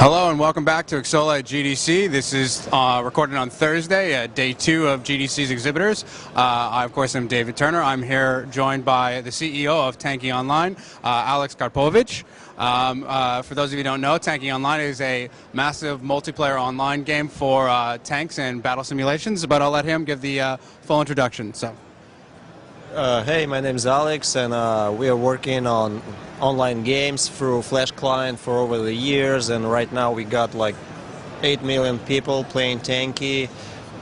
Hello and welcome back to Xola at GDC. This is recorded on Thursday, day 2 of GDC's exhibitors. I, of course, am David Turner. I'm here joined by the CEO of Tanki Online, Alex Karpovich. For those of you who don't know, Tanki Online is a massive multiplayer online game for tanks and battle simulations, but I'll let him give the full introduction. Hey, my name is Alex, and we are working on online games through Flash client for over the years, and right now we got like 8 million people playing Tanki,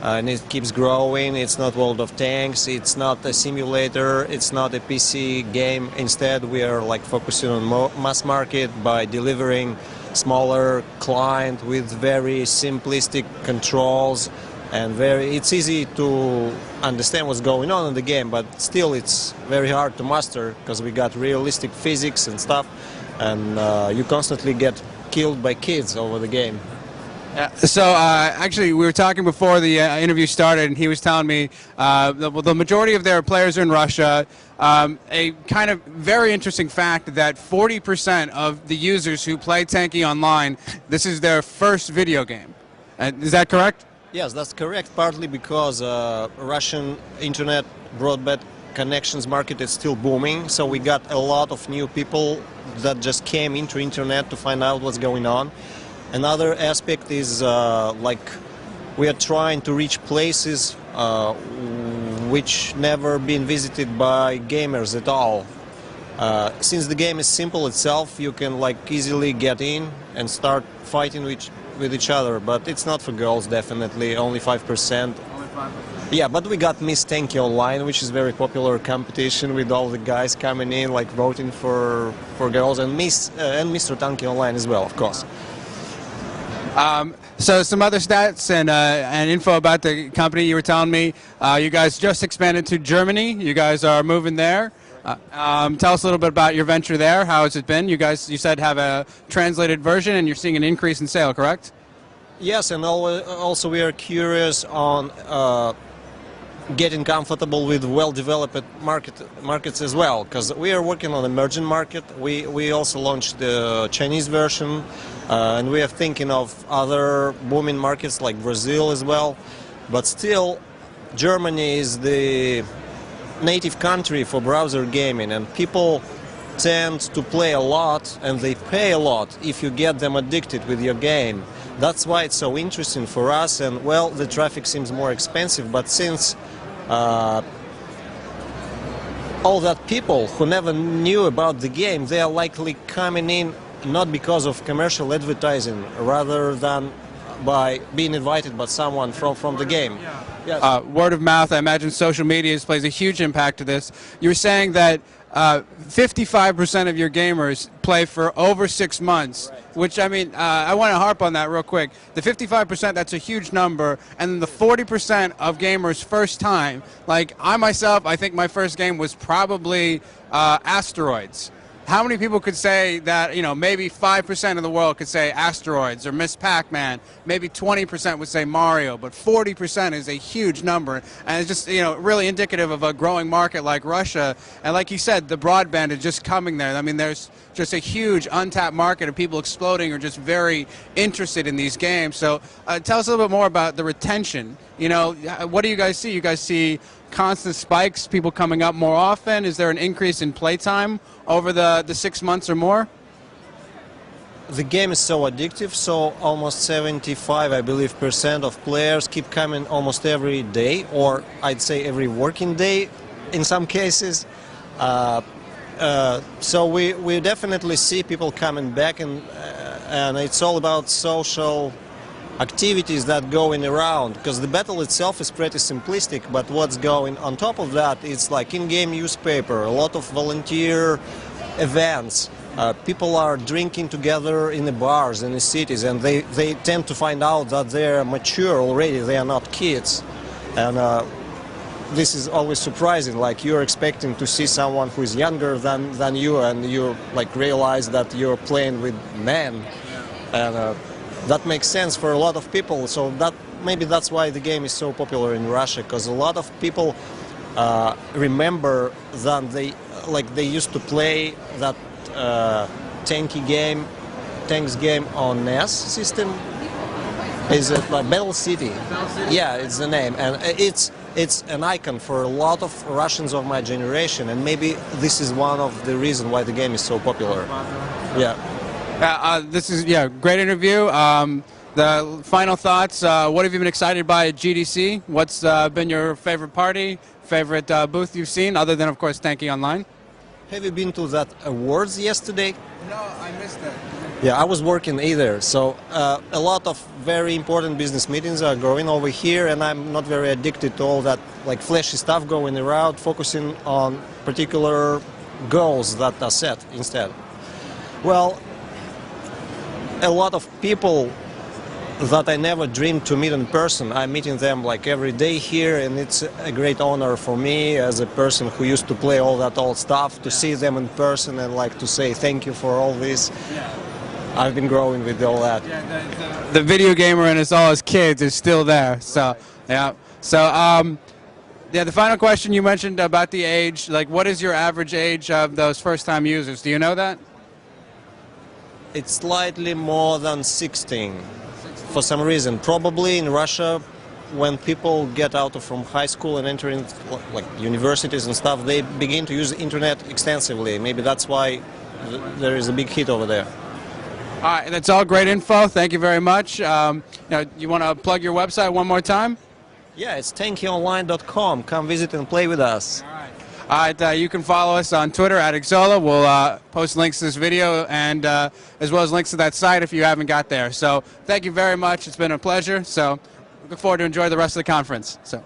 and it keeps growing. It's not World of Tanks, it's not a simulator, it's not a PC game. Instead, we are like focusing on mass market by delivering smaller client with very simplistic controls. And it's easy to understand what's going on in the game, but still it's very hard to master because we got realistic physics and stuff, and you constantly get killed by kids over the game. Actually, we were talking before the interview started, and he was telling me the majority of their players are in Russia. A kind of very interesting fact that 40% of the users who play Tanki Online, this is their first video game. Is that correct? Yes, that's correct, partly because Russian internet broadband connections market is still booming, so we got a lot of new people that just came into internet to find out what's going on. Another aspect is like we are trying to reach places which never been visited by gamers at all. Since the game is simple itself, you can like easily get in and start fighting with each other, but it's not for girls, definitely, only 5%. Only 5%? Yeah, but we got Miss Tanki Online, which is very popular competition with all the guys coming in, like voting for girls, and Mr. Tanki Online as well, of course. So some other stats and info about the company. You were telling me you guys just expanded to Germany. You guys are moving there. Tell us a little bit about your venture there. How has it been? You guys, you said, have a translated version, and you're seeing an increase in sale, correct? Yes, and also we are curious on getting comfortable with well-developed markets as well, because we are working on emerging market. We also launched the Chinese version, and we are thinking of other booming markets like Brazil as well. But still, Germany is the native country for browser gaming, and people tend to play a lot and they pay a lot if you get them addicted with your game. That's why it's so interesting for us, and well, the traffic seems more expensive, but since all that people who never knew about the game, they are likely coming in not because of commercial advertising, rather than by being invited by someone from the game. Yes. Word of mouth, I imagine social media plays a huge impact to this. You were saying that 55% of your gamers play for over 6 months, right. Which, I mean, I want to harp on that real quick. The 55%, that's a huge number, and then the 40% of gamers first time, like I myself, I think my first game was probably Asteroids. How many people could say that, you know, maybe 5% of the world could say Asteroids or Miss Pac-Man, maybe 20% would say Mario, but 40% is a huge number, and it's just, you know, really indicative of a growing market like Russia. And like you said, the broadband is just coming there. I mean, there's just a huge untapped market of people exploding or just very interested in these games. So tell us a little bit more about the retention. You know, what do you guys see? You guys see constant spikes, people coming up more often? Is there an increase in playtime over the 6 months or more? The game is so addictive, so almost 75, I believe, % of players keep coming almost every day, or I'd say every working day in some cases. So we definitely see people coming back, and it's all about social activities that going around, because the battle itself is pretty simplistic, but what's going on top of that is like in-game newspaper, a lot of volunteer events. People are drinking together in the bars in the cities, and they tend to find out that they're mature already, they are not kids. And this is always surprising, like you're expecting to see someone who is younger than you, and you like realize that you're playing with men. And that makes sense for a lot of people, so maybe that's why the game is so popular in Russia, because a lot of people remember that they used to play that Tanki game tanks game on NES system. Is it like Battle City? Yeah, it's the name, and it's an icon for a lot of Russians of my generation, and maybe this is one of the reasons why the game is so popular. Yeah. This is great interview. The final thoughts. What have you been excited by at GDC? What's been your favorite party, favorite booth you've seen, other than of course Tanki Online? Have you been to that awards yesterday? No, I missed it. Yeah, I was working either. So a lot of very important business meetings are going over here, and I'm not very addicted to all that like flashy stuff going around, focusing on particular goals that are set instead. Well, a lot of people that I never dreamed to meet in person, I'm meeting them like every day here, and it's a great honor for me as a person who used to play all that old stuff to see them in person and like to say thank you for all this. Yeah. I've been growing with all that. Yeah, the video gamer in us all as kids is still there. So yeah. So yeah, the final question you mentioned about the age, like what is your average age of those first-time users? Do you know that? It's slightly more than 16. For some reason, probably in Russia, when people get out from high school and entering like universities and stuff, they begin to use the internet extensively. Maybe that's why there is a big hit over there. All right, that's all great info. Thank you very much. Now, you want to plug your website one more time? Yeah, it's tankionline.com. Come visit and play with us. All right, you can follow us on Twitter at Exola. We'll post links to this video and as well as links to that site if you haven't got there. So thank you very much. It's been a pleasure. So look forward to enjoy the rest of the conference. So.